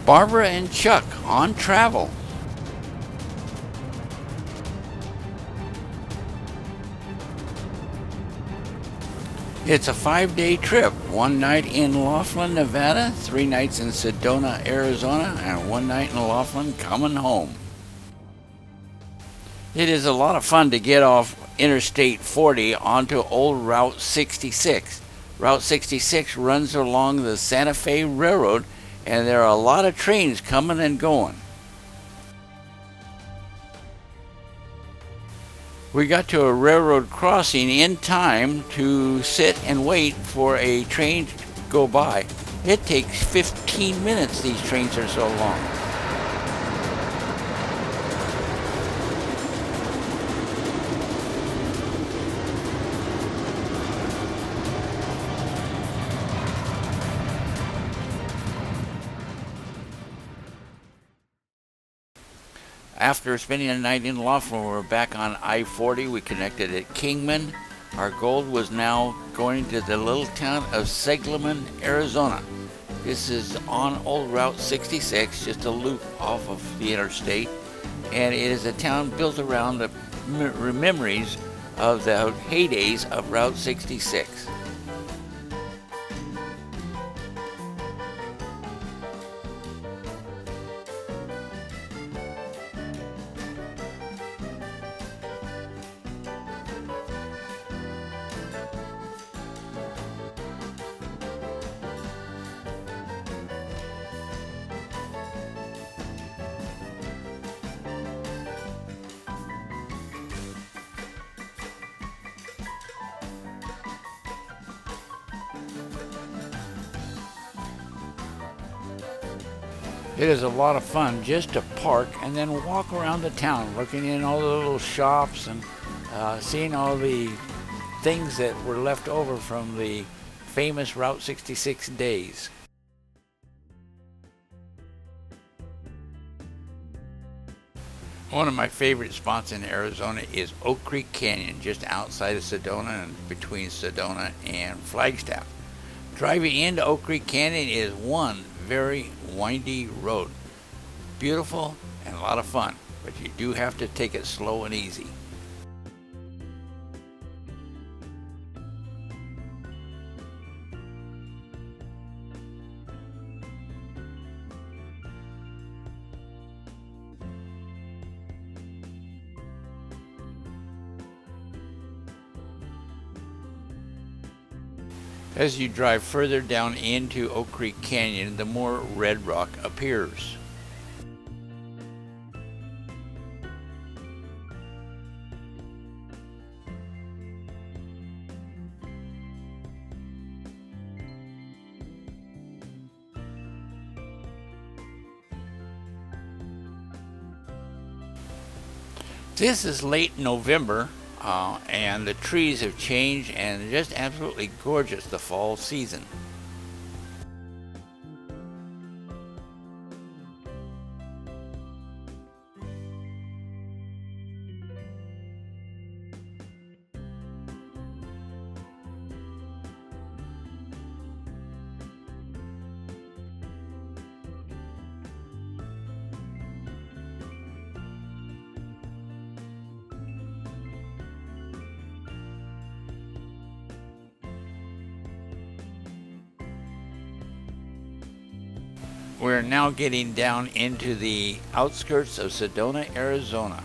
Barbara and Chuck on travel. It's a 5-day trip. 1 night in Laughlin, Nevada, 3 nights in Sedona, Arizona, and 1 night in Laughlin coming home. It is a lot of fun to get off Interstate 40 onto old Route 66. Route 66 runs along the Santa Fe Railroad, and there are a lot of trains coming and going. We got to a railroad crossing in time to sit and wait for a train to go by. It takes 15 minutes, these trains are so long. After spending a night in Laughlin, we were back on I-40. We connected at Kingman. Our goal was now going to the little town of Segleman, Arizona. This is on old Route 66, just a loop off of the interstate. And it is a town built around the memories of the heydays of Route 66. It is a lot of fun just to park and then walk around the town, looking in all the little shops and seeing all the things that were left over from the famous Route 66 days. One of my favorite spots in Arizona is Oak Creek Canyon, just outside of Sedona and between Sedona and Flagstaff. Driving into Oak Creek Canyon is one very windy road. Beautiful and a lot of fun, but you do have to take it slow and easy. As you drive further down into Oak Creek Canyon, the more red rock appears. This is late November. And the trees have changed and just absolutely gorgeous, the fall season. We're now getting down into the outskirts of Sedona, Arizona.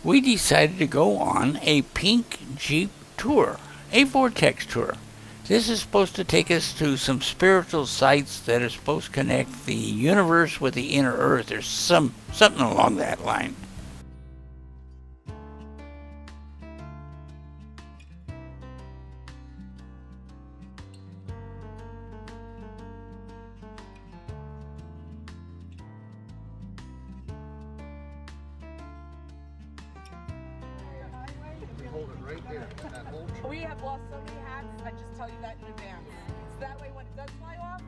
We decided to go on a pink Jeep tour, a vortex tour. This is supposed to take us to some spiritual sites that are supposed to connect the universe with the inner earth. There's something along that line. We have lost so many hats, I just tell you that in advance. So that way when it does fly off,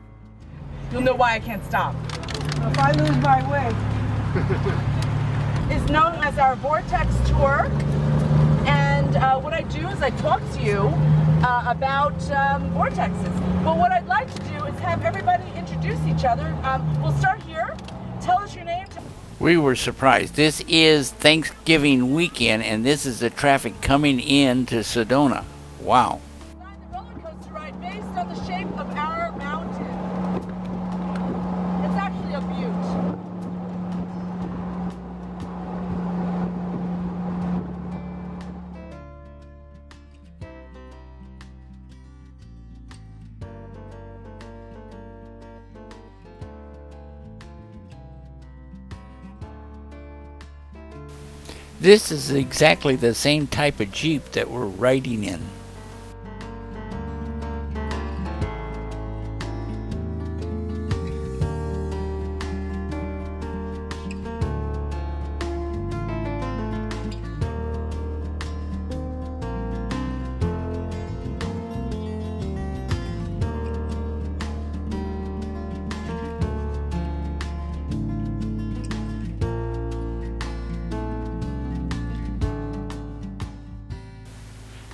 you'll know why I can't stop. If I lose my way. It's known as our Vortex Tour. And what I do is I talk to you about vortexes. But what I'd like to do is have everybody introduce each other. We'll start here. Tell us your name. We were surprised. This is Thanksgiving weekend, and this is the traffic coming in to Sedona. Wow. Design the roller coaster ride based on the shape of our mountain. It's actually a butte. This is exactly the same type of Jeep that we're riding in.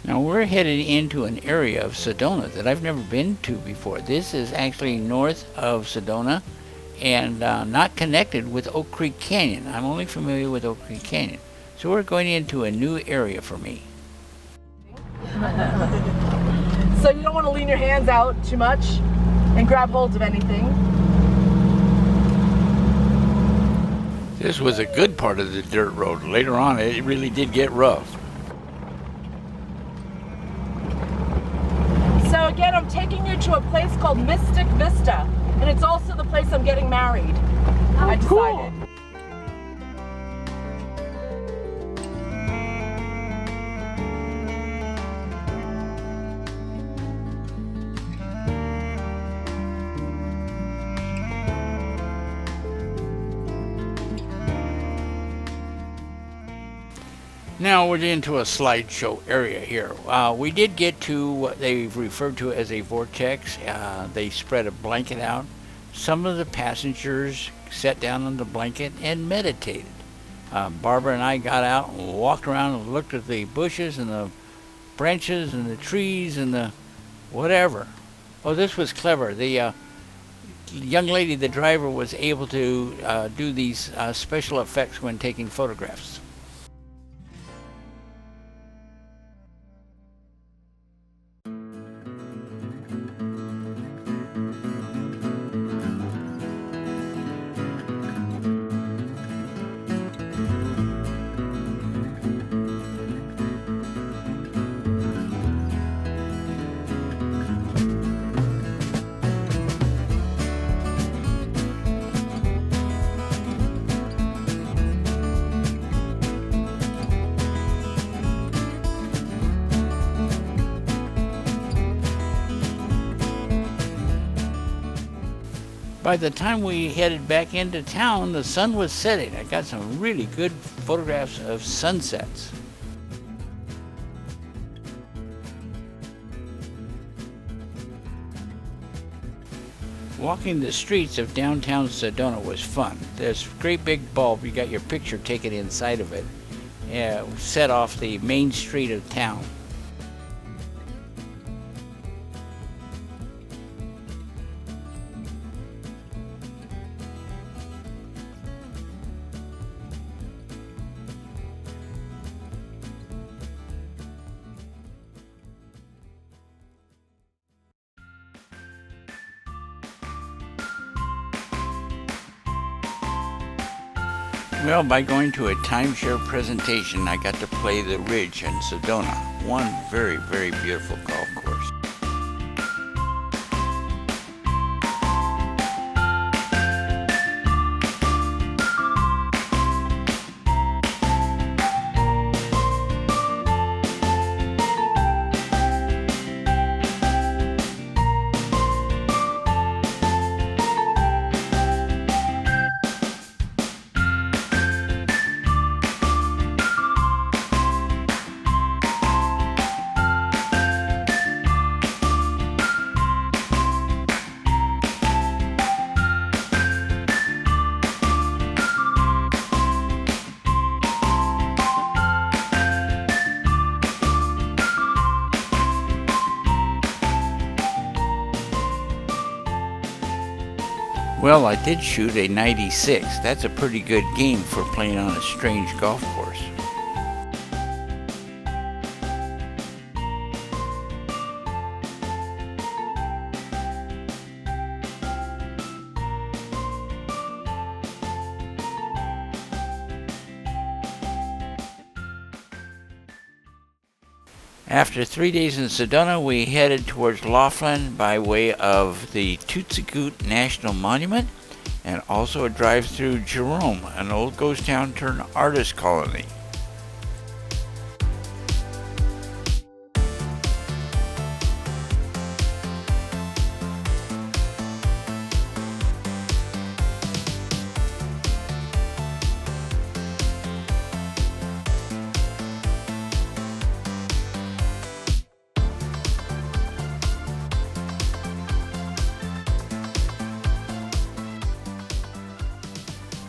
Now we're headed into an area of Sedona that I've never been to before. This is actually north of Sedona and not connected with Oak Creek Canyon. I'm only familiar with Oak Creek Canyon. So we're going into a new area for me. So you don't want to lean your hands out too much and grab hold of anything. This was a good part of the dirt road. Later on it really did get rough. So again, I'm taking you to a place called Mystic Vista, and it's also the place I'm getting married. I decided. Cool. Now we're into a slideshow area here. We did get to what they referred to as a vortex. They spread a blanket out. Some of the passengers sat down on the blanket and meditated. Barbara and I got out and walked around and looked at the bushes and the branches and the trees and the whatever. Oh, this was clever. The young lady, the driver, was able to do these special effects when taking photographs. By the time we headed back into town, the sun was setting. I got some really good photographs of sunsets. Walking the streets of downtown Sedona was fun. This great big bulb, you got your picture taken inside of it, set off the main street of town. Well, by going to a timeshare presentation, I got to play the Ridge in Sedona. One very, very beautiful golf course. Well, I did shoot a 96. That's a pretty good game for playing on a strange golf course. After 3 days in Sedona, we headed towards Laughlin by way of the Tootsie-Goot National Monument and also a drive through Jerome, an old ghost town turned artist colony.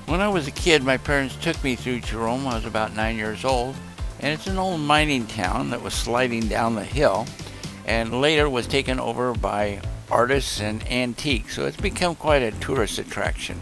When I was a kid, my parents took me through Jerome. I was about 9 years old, and it's an old mining town that was sliding down the hill and later was taken over by artists and antiques, so it's become quite a tourist attraction.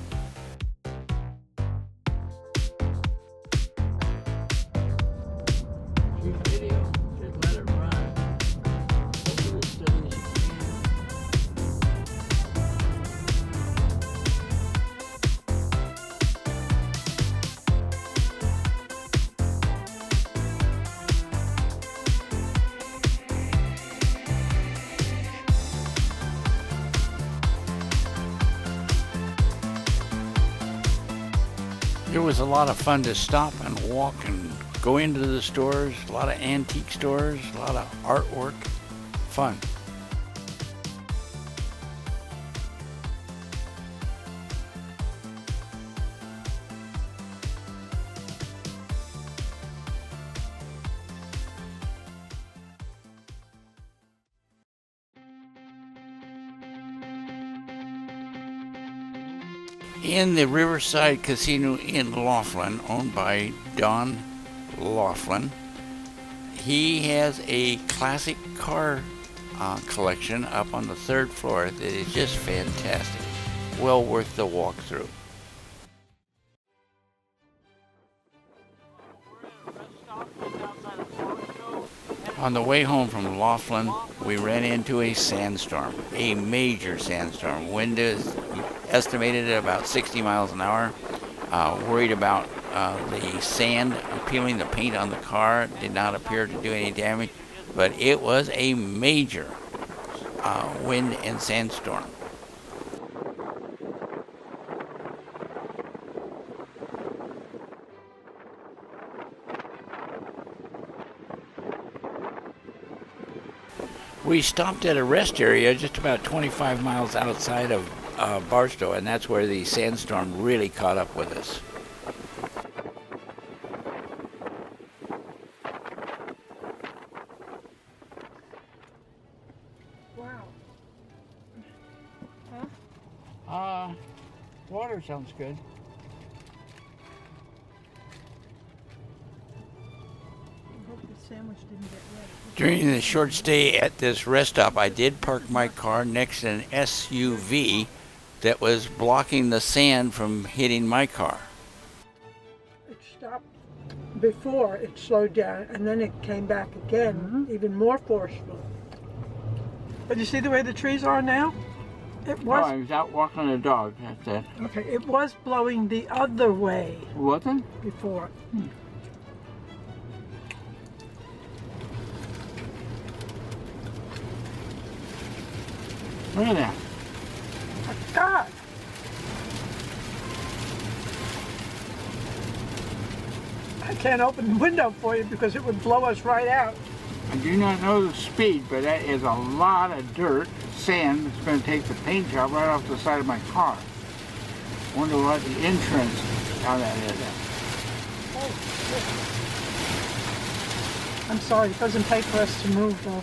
It was a lot of fun to stop and walk and go into the stores, a lot of antique stores, a lot of artwork, fun. In the Riverside Casino in Laughlin, owned by Don Laughlin, he has a classic car collection up on the 3rd floor that is just fantastic. Well worth the walkthrough. On the way home from Laughlin, we ran into a sandstorm, a major sandstorm. Wind is estimated at about 60 miles an hour. Worried about the sand peeling the paint on the car. Did not appear to do any damage, but it was a major wind and sandstorm. We stopped at a rest area just about 25 miles outside of Barstow, and that's where the sandstorm really caught up with us. Wow. Water sounds good. Sandwich didn't get wet. During the short stay at this rest stop, I did park my car next to an SUV that was blocking the sand from hitting my car. It stopped before it slowed down, and then it came back again, even more forceful. But you see the way the trees are now? It was. I was out walking a dog, that's it. Okay, it was blowing the other way Wasn't? before. Look at that. God. I can't open the window for you because it would blow us right out. I do not know the speed, but that is a lot of dirt, sand, that's going to take the paint job right off the side of my car. Wonder what the insurance, how that is. I'm sorry, it doesn't pay for us to move though.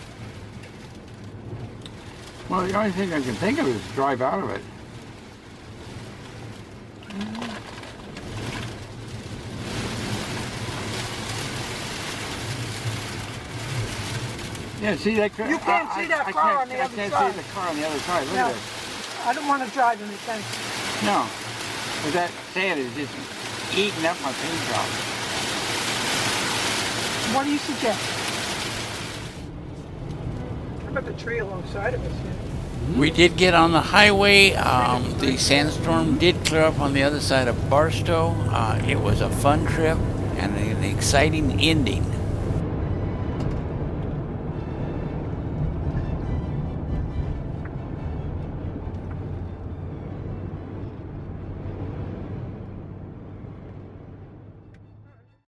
Well, the only thing I can think of is drive out of it. Yeah, see that car? You can't see that car on the other I can't side. see the car on the other side. Look No, at this. I don't want to drive in it, thanks. No, but that sand is just eating up my paint job. What do you suggest? How about the tree alongside of us here? We did get on the highway. The sandstorm did clear up on the other side of Barstow. It was a fun trip and an exciting ending.